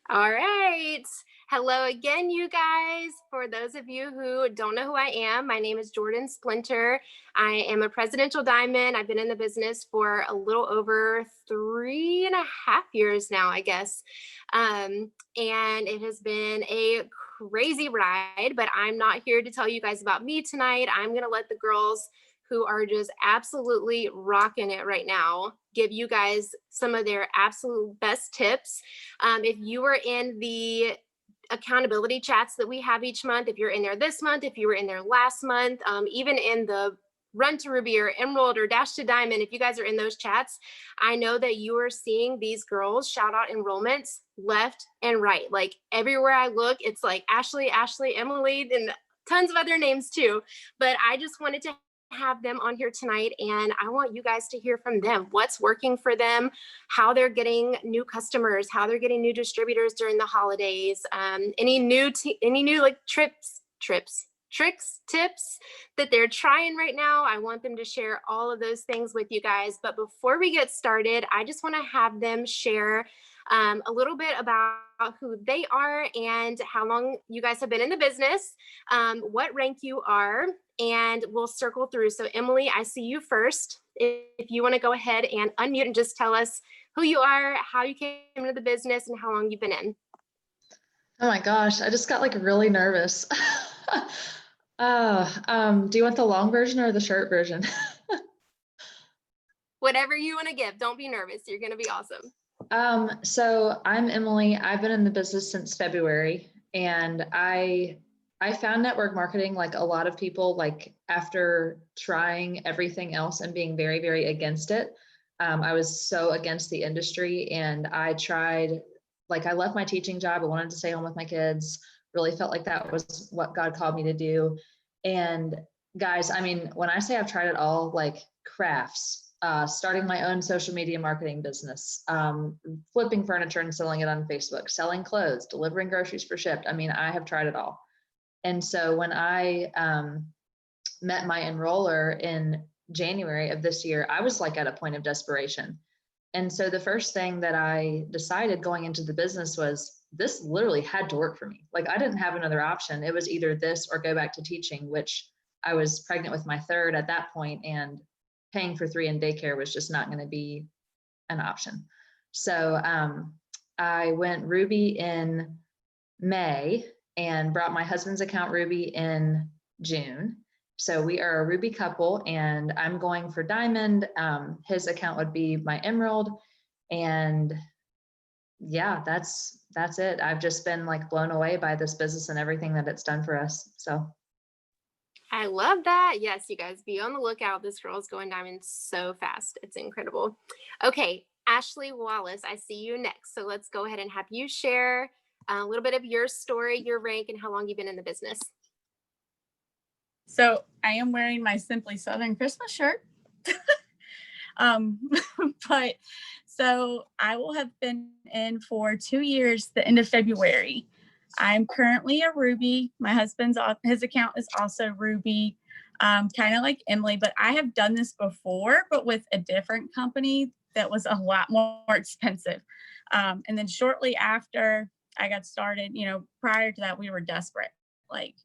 All right. Hello again, you guys. For those of you who don't know who I am, my name is Jordan Splinter. I am a presidential diamond. I've been in the business for a little over 3.5 years now, I guess. And it has been a crazy ride, but I'm not here to tell you guys about me tonight. I'm going to let the girls who are just absolutely rocking it right now give you guys some of their absolute best tips. If you were in the accountability chats that we have each month, if you're in there this month, if you were in there last month, even in the Run to Ruby or Emerald or Dash to Diamond, if you guys are in those chats, I know that you are seeing these girls shout out enrollments left and right. Like everywhere I look, it's like Ashley, Emily, and tons of other names too. But I just wanted to have them on here tonight, and I want you guys to hear from them. What's working for them, how they're getting new customers, how they're getting new distributors during the holidays, any new like tricks, tips that they're trying right now. I want them to share all of those things with you guys. But before we get started, I just want to have them share a little bit about who they are and how long you guys have been in the business, what rank you are, and we'll circle through. So Emily, I see you first. If you want to go ahead and unmute and just tell us who you are, how you came into the business, and how long you've been in. Oh my gosh, I just got like really nervous. Do you want the long version or the short version? Whatever you want to give. Don't be nervous. You're going to be awesome. So I'm Emily. I've been in the business since February, and I found network marketing like a lot of people, like after trying everything else and being very, very against it. I was so against the industry, and I tried, like I left my teaching job. I wanted to stay home with my kids, really felt like that was what God called me to do. And guys, I mean, when I say I've tried it all, like crafts, starting my own social media marketing business, flipping furniture and selling it on Facebook, selling clothes, delivering groceries for shipped. I mean, I have tried it all. And so when I met my enroller in January of this year, I was like at a point of desperation. And so the first thing that I decided going into the business was this literally had to work for me. Like I didn't have another option. It was either this or go back to teaching, which I was pregnant with my third at that point, and paying for 3 in daycare was just not going to be an option. So I went Ruby in May and brought my husband's account Ruby in June. So we are a Ruby couple, and I'm going for Diamond. His account would be my Emerald. And yeah, that's it. I've just been like blown away by this business and everything that it's done for us. So I love that. Yes, you guys be on the lookout. This girl's going diamond so fast. It's incredible. Okay, Ashley Wallace, I see you next. So let's go ahead and have you share a little bit of your story, your rank, and how long you've been in the business. So I am wearing my Simply Southern Christmas shirt. But so I will have been in for 2 years, the end of February. I'm currently a Ruby. My husband's, his account is also Ruby, kind of like Emily, but I have done this before, but with a different company that was a lot more expensive. And then shortly after I got started, prior to that, we were desperate, like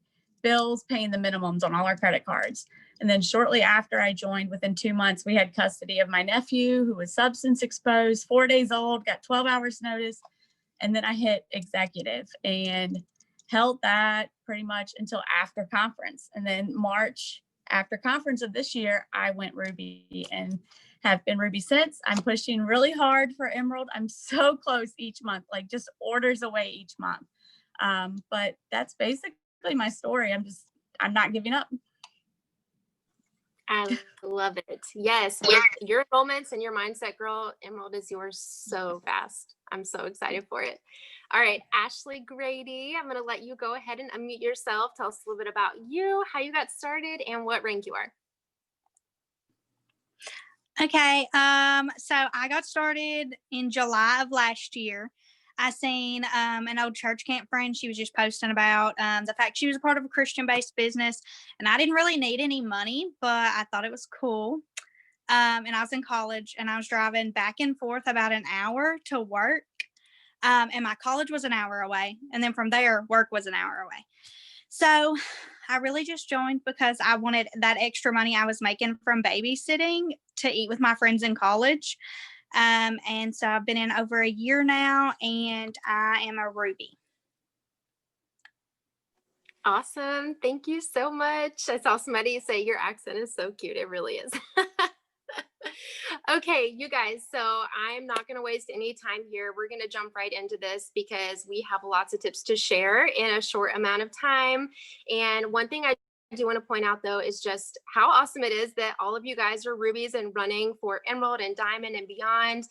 bills, paying the minimums on all our credit cards. And then shortly after I joined, within 2 months, we had custody of my nephew who was substance exposed, 4 days old, got 12 hours notice. And then I hit executive and held that pretty much until after conference. And then March, after conference of this year, I went Ruby and have been Ruby since. I'm pushing really hard for Emerald. I'm so close each month, like just orders away each month. But that's basically my story. I'm not giving up. I love it. Yes, with your enrollments and your mindset, girl, Emerald is yours so fast. I'm so excited for it. All right, Ashley Grady, I'm going to let you go ahead and unmute yourself. Tell us a little bit about you, how you got started, and what rank you are. Okay, so I got started in July of last year. I seen an old church camp friend. She was just posting about the fact she was a part of a Christian-based business, and I didn't really need any money, but I thought it was cool. And I was in college, and I was driving back and forth about an hour to work. And my college was an hour away. And then from there, work was an hour away. So I really just joined because I wanted that extra money I was making from babysitting to eat with my friends in college. And so I've been in over a year now, and I am a Ruby. Awesome. Thank you so much. I saw somebody say your accent is so cute. It really is. Okay, you guys, so I'm not going to waste any time here. We're going to jump right into this because we have lots of tips to share in a short amount of time. And one thing I do want to point out, though, is just how awesome it is that all of you guys are Rubies and running for Emerald and Diamond and beyond.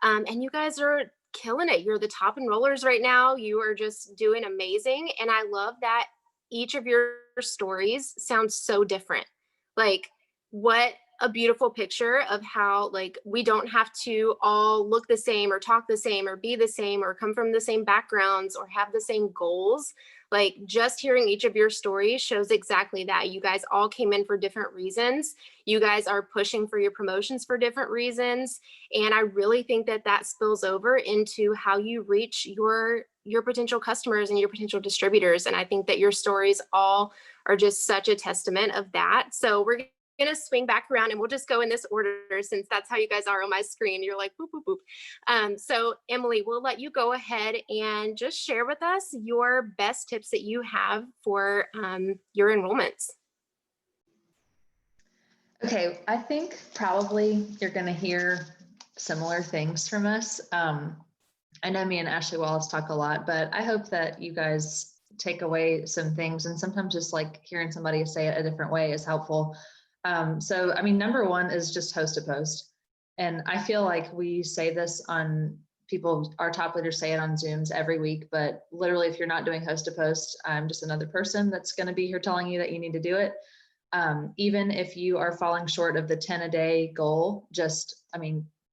And you guys are killing it. You're the top enrollers right now. You are just doing amazing. And I love that each of your stories sounds so different. Like, what a beautiful picture of how, like, we don't have to all look the same or talk the same or be the same or come from the same backgrounds or have the same goals. Like, just hearing each of your stories shows exactly that. You guys all came in for different reasons. You guys are pushing for your promotions for different reasons. And I really think that that spills over into how you reach your potential customers and your potential distributors. And I think that your stories all are just such a testament of that. So we're going to swing back around and we'll just go in this order since that's how you guys are on my screen. You're like, boop, boop, boop. So Emily, we'll let you go ahead and just share with us your best tips that you have for your enrollments. Okay, I think probably you're going to hear similar things from us. I know me and Ashley Wallace talk a lot, but I hope that you guys take away some things, and sometimes just like hearing somebody say it a different way is helpful. So, I mean, number one is just host a post. And I feel like we say this on our top leaders say it on Zooms every week, but literally if you're not doing host a post, I'm just another person that's going to be here telling you that you need to do it. Even if you are falling short of the 10 a day goal,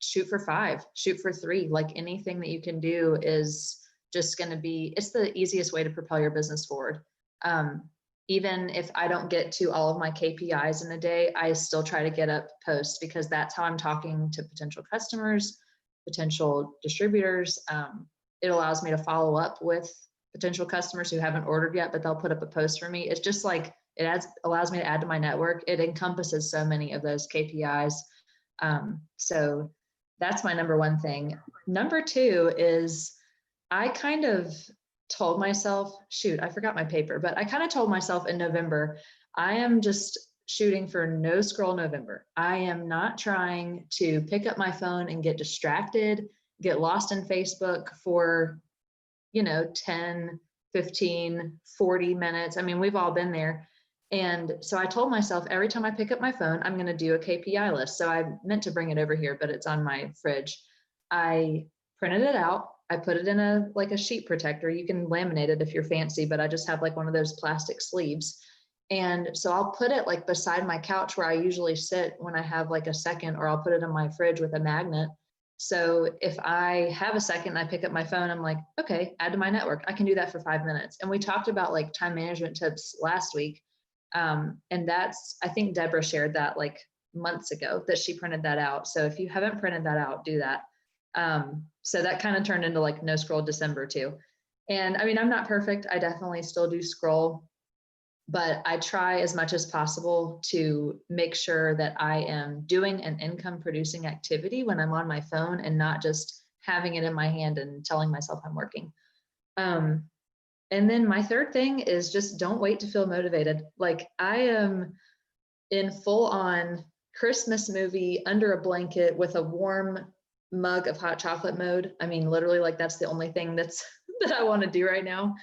shoot for 5, shoot for 3, like anything that you can do is just going to be, it's the easiest way to propel your business forward. Even if I don't get to all of my KPIs in a day, I still try to get up posts because that's how I'm talking to potential customers, potential distributors. It allows me to follow up with potential customers who haven't ordered yet, but they'll put up a post for me. It's just like, allows me to add to my network. It encompasses so many of those KPIs. So that's my number one thing. Number two is I kind of told myself, shoot, I forgot my paper, but I kind of told myself in November, I am just shooting for no scroll November. I am not trying to pick up my phone and get distracted, get lost in Facebook for, 10, 15, 40 minutes. I mean, we've all been there. And so I told myself every time I pick up my phone, I'm going to do a KPI list. So I meant to bring it over here, but it's on my fridge. I printed it out. I put it in a sheet protector. You can laminate it if you're fancy, but I just have like one of those plastic sleeves. And so I'll put it like beside my couch where I usually sit when I have like a second, or I'll put it in my fridge with a magnet. So if I have a second and I pick up my phone, I'm like, okay, add to my network. I can do that for 5 minutes. And we talked about like time management tips last week. And I think Deborah shared that like months ago that she printed that out. So if you haven't printed that out, do that. So that kind of turned into like no scroll December too. And I mean, I'm not perfect. I definitely still do scroll, but I try as much as possible to make sure that I am doing an income producing activity when I'm on my phone and not just having it in my hand and telling myself I'm working. And then my third thing is just don't wait to feel motivated. Like I am in full on Christmas movie under a blanket with a warm mug of hot chocolate mode. I mean, literally like that's the only thing that I want to do right now.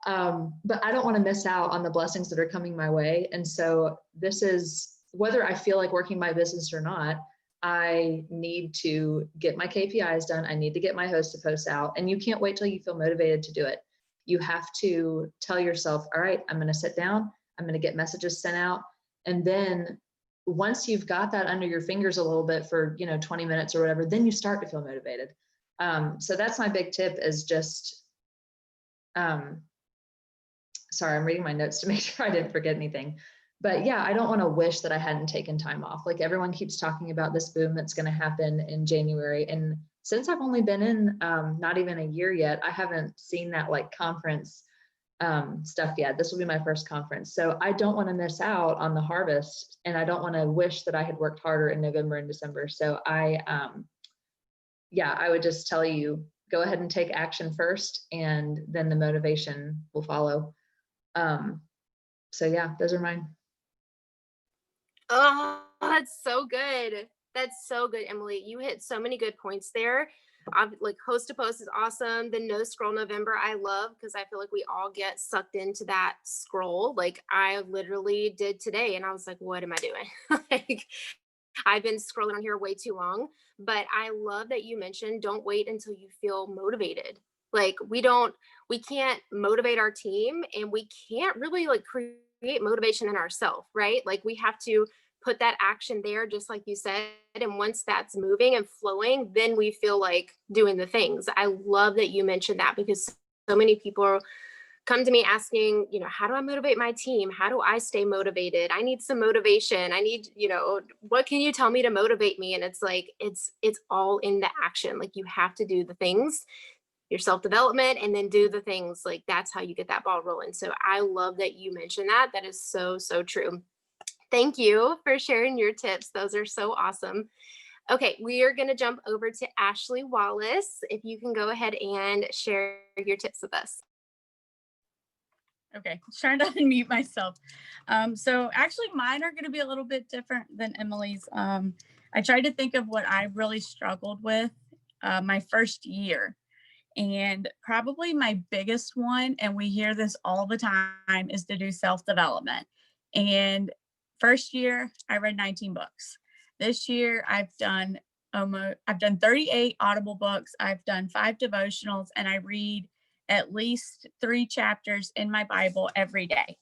But I don't want to miss out on the blessings that are coming my way. And so this is, whether I feel like working my business or not, I need to get my KPIs done. I need to get my host to post out, and you can't wait till you feel motivated to do it. You have to tell yourself, all right, I'm going to sit down, I'm going to get messages sent out. And then once you've got that under your fingers a little bit for, 20 minutes or whatever, then you start to feel motivated. So that's my big tip is just, sorry, I'm reading my notes to make sure I didn't forget anything. But yeah, I don't want to wish that I hadn't taken time off. Like everyone keeps talking about this boom that's going to happen in January. And since I've only been in not even a year yet, I haven't seen that like conference stuff yet. This will be my first conference. So I don't want to miss out on the harvest, and I don't want to wish that I had worked harder in November and December. So yeah, I would just tell you, go ahead and take action first, and then the motivation will follow. So yeah, those are mine. Oh, that's so good. That's so good, Emily. You hit so many good points there. Like host to post is awesome. The no scroll November I love, because I feel like we all get sucked into that scroll. Like I literally did today, and I was like, what am I doing? Like I've been scrolling on here way too long. But I love that you mentioned don't wait until you feel motivated. Like we can't motivate our team, and we can't really like create motivation in ourselves, right? Like we have to put that action there, just like you said. And once that's moving and flowing, then we feel like doing the things. I love that you mentioned that, because so many people come to me asking, how do I motivate my team? How do I stay motivated? I need some motivation. I need, what can you tell me to motivate me? And it's like, it's all in the action. Like you have to do the things, your self-development, and then do the things. Like that's how you get that ball rolling. So I love that you mentioned that. That is so, so true. Thank you for sharing your tips. Those are so awesome. Okay, we are going to jump over to Ashley Wallace. If you can go ahead and share your tips with us. Okay, trying to unmute myself. So actually mine are going to be a little bit different than Emily's. I tried to think of what I really struggled with my first year. And probably my biggest one, and we hear this all the time, is to do self-development. And first year, I read 19 books. This year, I've done 38 Audible books. I've done 5 devotionals, and I read at least 3 chapters in my Bible every day.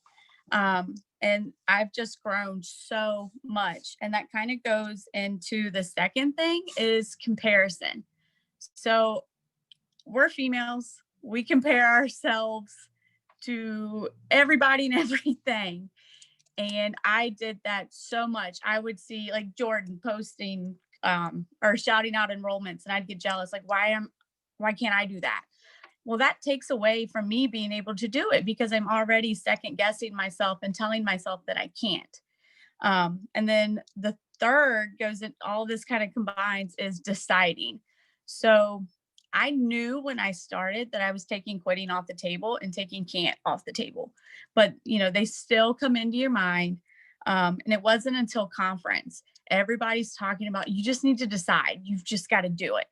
And I've just grown so much. And that kind of goes into the second thing, is comparison. So we're females. We compare ourselves to everybody and everything. And I did that so much. I would see like Jordan posting or shouting out enrollments, and I'd get jealous. Like, why can't I do that? Well, that takes away from me being able to do it, because I'm already second guessing myself and telling myself that I can't. And then the third goes in, all this kind of combines, is deciding. So I knew when I started that I was taking quitting off the table and taking can't off the table, but they still come into your mind. And it wasn't until conference, everybody's talking about, you just need to decide, you've just got to do it.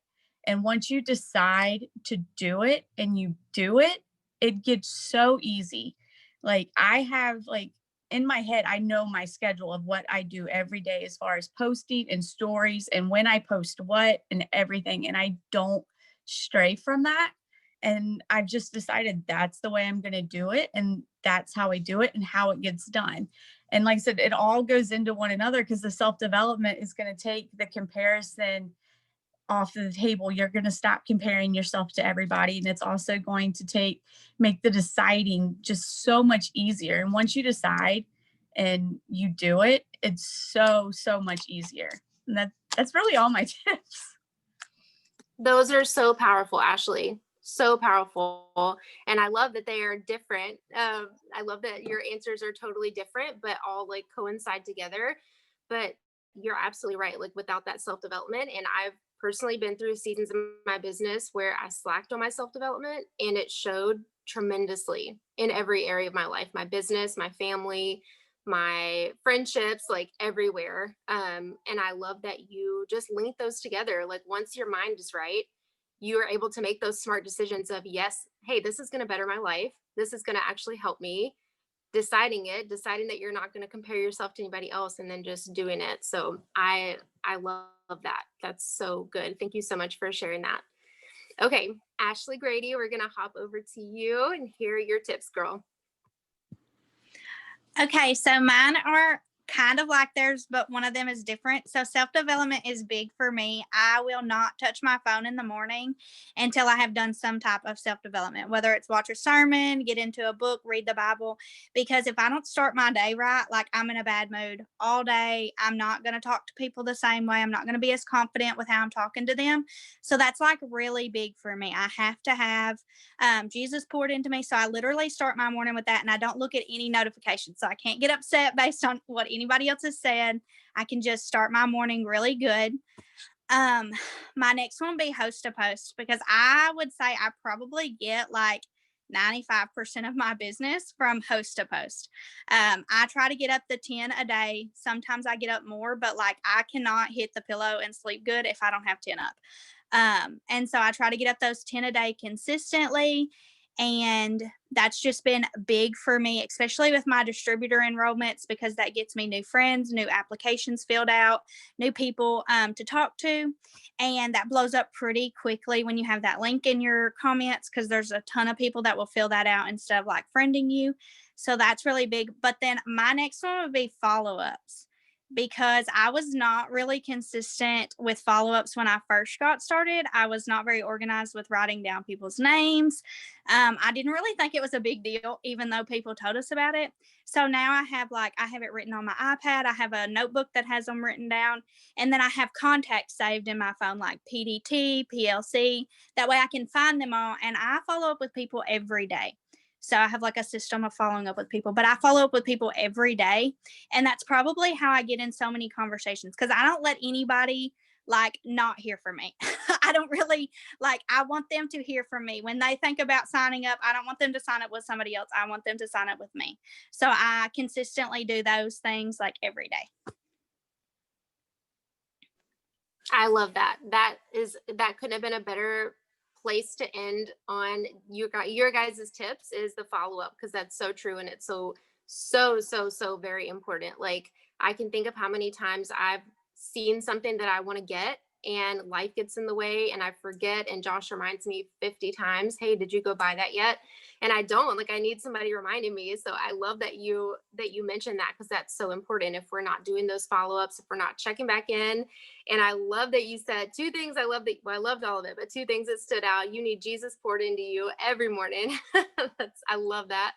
And once you decide to do it and you do it, it gets so easy. Like I have like in my head, I know my schedule of what I do every day as far as posting and stories and when I post what and everything. And I don't stray from that. And I've just decided that's the way I'm going to do it. And that's how I do it and how it gets done. And like I said, it all goes into one another, because the self-development is going to take the comparison off the table. You're going to stop comparing yourself to everybody. And it's also going to make the deciding just so much easier. And once you decide and you do it, it's so, so much easier. And that's really all my tips. Those are so powerful, Ashley. So powerful. And I love that they are different. I love that your answers are totally different, but all like coincide together. But you're absolutely right. Like without that self-development, and I've personally been through seasons in my business where I slacked on my self-development, and it showed tremendously in every area of my life, my business, my family, my friendships, like everywhere. And I love that you just link those together. Like once your mind is right, you are able to make those smart decisions of, yes, hey, this is going to better my life. This is going to actually help me. Deciding that you're not going to compare yourself to anybody else, and then just doing it. So I love that. That's so good. Thank you so much for sharing that. Okay, Ashley Grady, we're going to hop over to you and hear your tips, girl. Okay, so mine are kind of like theirs, but one of them is different. So self-development is big for me. I will not touch my phone in the morning until I have done some type of self-development, whether it's watch a sermon, get into a book, read the Bible. Because if I don't start my day right, like I'm in a bad mood all day. I'm not going to talk to people the same way. I'm not going to be as confident with how I'm talking to them. So that's like really big for me. I have to have Jesus poured into me. So I literally start my morning with that, and I don't look at any notifications. So I can't get upset based on what anybody else has said. I can just start my morning really good. My next one would be host to post, because I would say I probably get like 95% of my business from host to post. I try to get up to 10 a day. Sometimes I get up more, but like I cannot hit the pillow and sleep good if I don't have 10 up. And so I try to get up those 10 a day consistently. And that's just been big for me, especially with my distributor enrollments, because that gets me new friends, new applications filled out, new people to talk to. And that blows up pretty quickly when you have that link in your comments, because there's a ton of people that will fill that out instead of like friending you. So that's really big. But then my next one would be follow-ups, because I was not really consistent with follow-ups when I first got started. I was not very organized with writing down people's names. I didn't really think it was a big deal, even though people told us about it. So now I have it written on my iPad. I have a notebook that has them written down. And then I have contacts saved in my phone, like PDT, PLC. That way I can find them all. And I follow up with people every day. So I have like a system of following up with people, but I follow up with people every day. And that's probably how I get in so many conversations, because I don't let anybody like not hear from me. I don't really like, I want them to hear from me. When they think about signing up, I don't want them to sign up with somebody else. I want them to sign up with me. So I consistently do those things like every day. I love that. That couldn't have been a better place to end on. Your guys' tips is the follow-up, because that's so true, and it's so very important. Like, I can think of how many times I've seen something that I want to get and life gets in the way and I forget, and Josh reminds me 50 times, hey, did you go buy that yet? And I don't. Like, I need somebody reminding me. So I love that you mentioned that, because that's so important. If we're not doing those follow-ups, if we're not checking back in. And I love that you said two things. I loved all of it, but two things that stood out. You need Jesus poured into you every morning. I love that.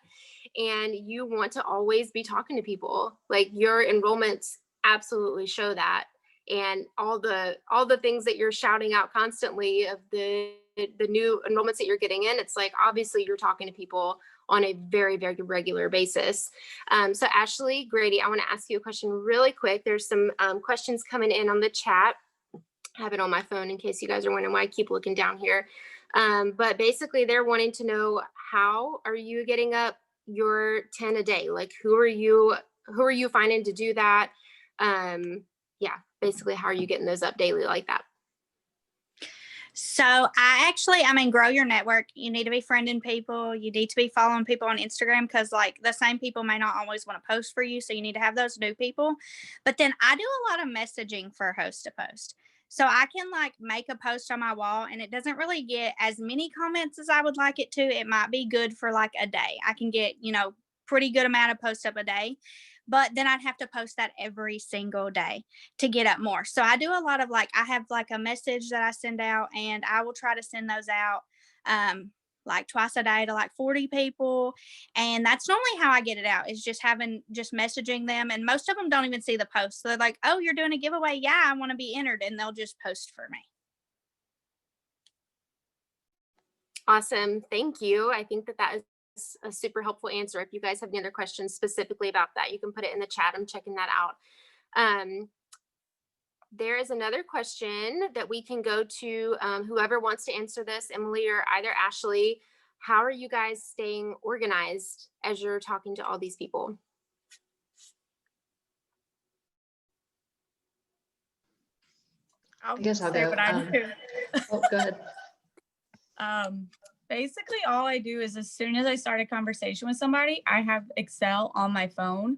And you want to always be talking to people. Like, your enrollments absolutely show that. And all the things that you're shouting out constantly of the new enrollments that you're getting in, it's like, obviously you're talking to people on a very, very regular basis. So Ashley Grady, I want to ask you a question really quick. There's some questions coming in on the chat. I have it on my phone in case you guys are wondering why I keep looking down here. But basically they're wanting to know, how are you getting up your 10 a day? Like, who are you finding to do that? Yeah, basically, how are you getting those up daily like that? So grow your network. You need to be friending people. You need to be following people on Instagram, because like the same people may not always want to post for you. So you need to have those new people. But then I do a lot of messaging for host to post. So I can like make a post on my wall and it doesn't really get as many comments as I would like it to. It might be good for like a day. I can get, pretty good amount of posts up a day. But then I'd have to post that every single day to get up more. So I do a lot of I have like a message that I send out, and I will try to send those out like twice a day to like 40 people. And that's normally how I get it out, is just messaging them. And most of them don't even see the post. So they're like, oh, you're doing a giveaway. Yeah, I want to be entered. And they'll just post for me. Awesome. Thank you. I think that is a super helpful answer. If you guys have any other questions specifically about that, you can put it in the chat. I'm checking that out. There is another question that we can go to, whoever wants to answer this, Emily or either Ashley. How are you guys staying organized as you're talking to all these people? I guess I'll go. What I do. Oh, go ahead. Basically, all I do is, as soon as I start a conversation with somebody, I have Excel on my phone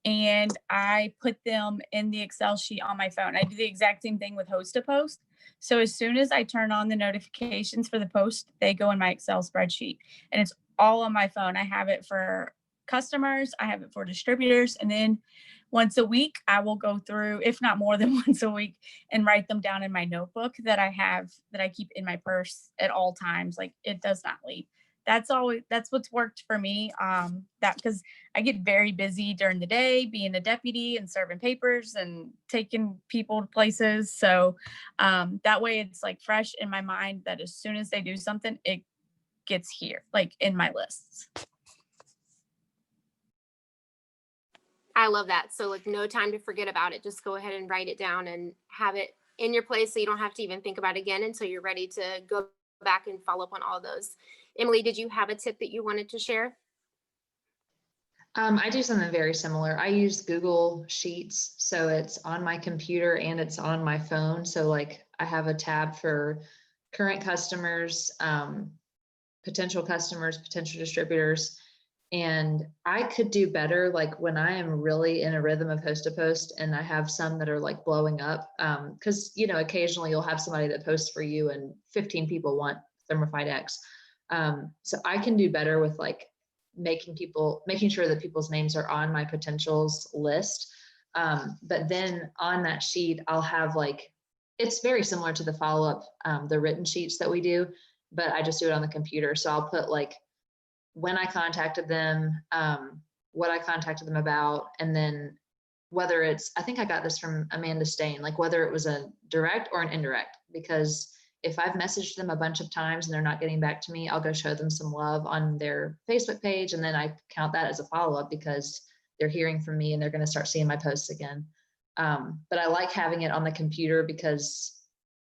and I put them in the Excel sheet on my phone. I do the exact same thing with host to post. So as soon as I turn on the notifications for the post, they go in my Excel spreadsheet, and it's all on my phone. I have it for customers, I have it for distributors, and then once a week I will go through, if not more than once a week, and write them down in my notebook that I keep in my purse at all times. Like, it does not leave. That's what's worked for me. That because I get very busy during the day being a deputy and serving papers and taking people to places. So that way it's like fresh in my mind that as soon as they do something, it gets here, like in my lists. I love that. So like no time to forget about it. Just go ahead and write it down and have it in your place so you don't have to even think about it again until you're ready to go back and follow up on all those. Emily, did you have a tip that you wanted to share? I do something very similar. I use Google Sheets, so it's on my computer and it's on my phone. So like I have a tab for current customers, potential distributors, and I could do better. Like when I am really in a rhythm of host to post and I have some that are like blowing up, because occasionally you'll have somebody that posts for you and 15 people want Thermifite X. So I can do better with like making sure that people's names are on my potentials list. But then on that sheet, I'll have like, it's very similar to the follow-up, the written sheets that we do, but I just do it on the computer. So I'll put like when I contacted them, what I contacted them about, and then whether I think I got this from Amanda Stain, like whether it was a direct or an indirect, because if I've messaged them a bunch of times and they're not getting back to me, I'll go show them some love on their Facebook page. And then I count that as a follow-up because they're hearing from me and they're going to start seeing my posts again. But I like having it on the computer because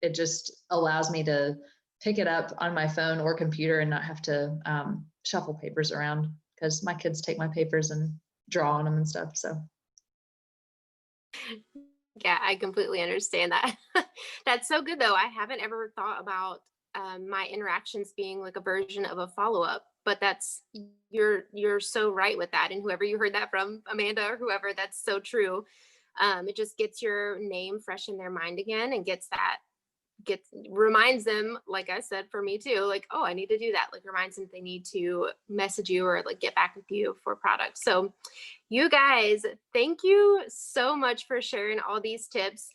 it just allows me to pick it up on my phone or computer and not have to shuffle papers around, because my kids take my papers and draw on them and stuff. So. Yeah, I completely understand that. That's so good though. I haven't ever thought about my interactions being like a version of a follow-up, but you're so right with that. And whoever you heard that from, Amanda or whoever, that's so true. It just gets your name fresh in their mind again and reminds them, like I said, for me too, like, oh, I need to do that. Like reminds them they need to message you or like get back with you for products. So you guys, thank you so much for sharing all these tips.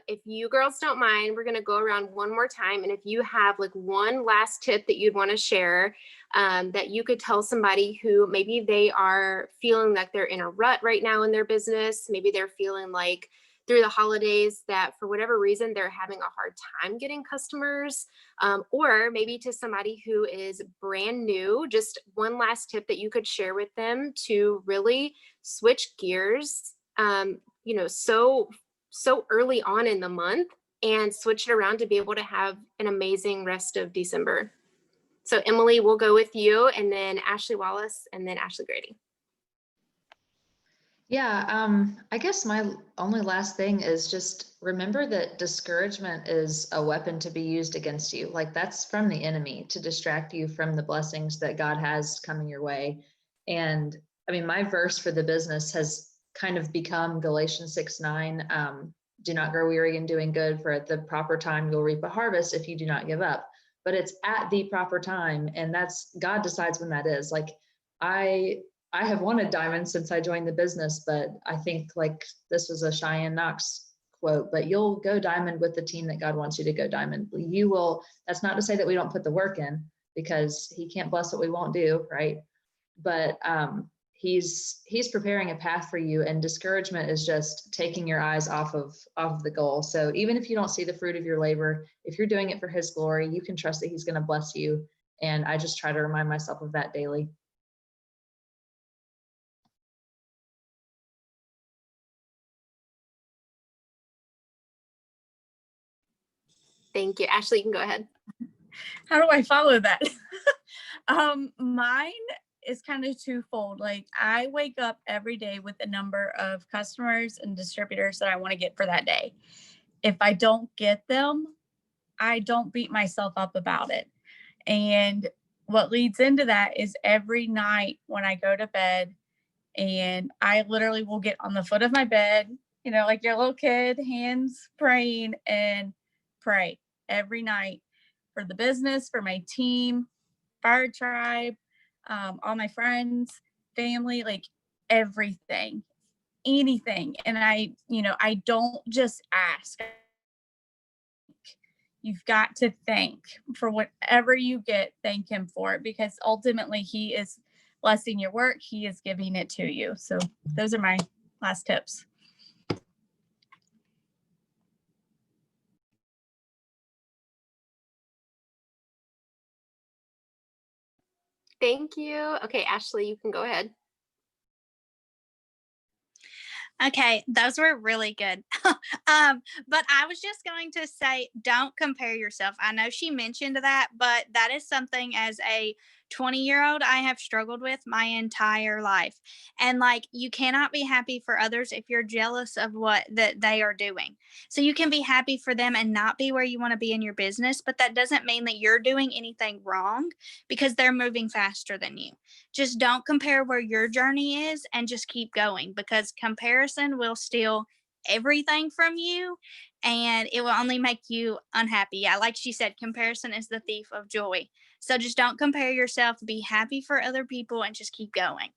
If you girls don't mind, we're going to go around one more time. And if you have like one last tip that you'd want to share, that you could tell somebody who maybe they are feeling like they're in a rut right now in their business, maybe they're feeling like through the holidays that for whatever reason they're having a hard time getting customers, or maybe to somebody who is brand new, just one last tip that you could share with them to really switch gears, so early on in the month, and switch it around to be able to have an amazing rest of December. So Emily, we'll go with you, and then Ashley Wallace, and then Ashley Grady. Yeah, I guess my only last thing is just remember that discouragement is a weapon to be used against you. Like that's from the enemy to distract you from the blessings that God has coming your way. And I mean, my verse for the business has kind of become Galatians 6:9. Do not grow weary in doing good, for at the proper time you'll reap a harvest if you do not give up. But it's at the proper time, and that's God decides when that is. Like I have wanted diamonds since I joined the business, but I think like this was a Cheyenne Knox quote, but you'll go diamond with the team that God wants you to go diamond. You will. That's not to say that we don't put the work in, because he can't bless what we won't do, right? But he's preparing a path for you, and discouragement is just taking your eyes off of the goal. So even if you don't see the fruit of your labor, if you're doing it for his glory, you can trust that he's going to bless you. And I just try to remind myself of that daily. Thank you. Ashley, you can go ahead. How do I follow that? Mine is kind of twofold. Like I wake up every day with a number of customers and distributors that I want to get for that day. If I don't get them, I don't beat myself up about it. And what leads into that is every night when I go to bed, and I literally will get on the foot of my bed, like your little kid, hands praying, and pray every night for the business, for my team, Fire Tribe, all my friends, family, like everything, anything. And I don't just ask. You've got to thank for whatever you get, thank him for it, because ultimately he is blessing your work. He is giving it to you. So those are my last tips. Thank you. Okay, Ashley, you can go ahead. Okay, those were really good. But I was just going to say, don't compare yourself. I know she mentioned that, but that is something as a 20-year-old I have struggled with my entire life. And like, you cannot be happy for others if you're jealous of what that they are doing. So you can be happy for them and not be where you want to be in your business, but that doesn't mean that you're doing anything wrong because they're moving faster than you. Just don't compare where your journey is and just keep going, because comparison will steal everything from you and it will only make you unhappy. Yeah, like she said, comparison is the thief of joy. So just don't compare yourself, be happy for other people, and just keep going.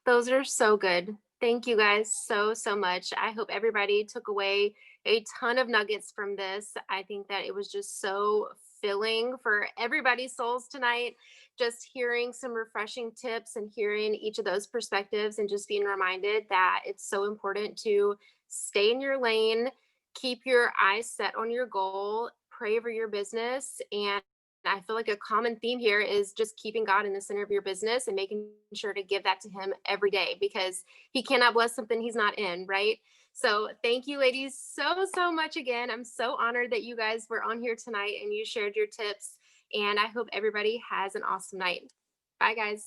Those are so good. Thank you guys so much. I hope everybody took away a ton of nuggets from this. I think that it was just so filling for everybody's souls tonight. Just hearing some refreshing tips and hearing each of those perspectives and just being reminded that it's so important to stay in your lane, keep your eyes set on your goal, pray over your business, and I feel like a common theme here is just keeping God in the center of your business and making sure to give that to him every day, because he cannot bless something he's not in, right? So thank you ladies so much again. I'm so honored that you guys were on here tonight and you shared your tips, and I hope everybody has an awesome night. Bye guys.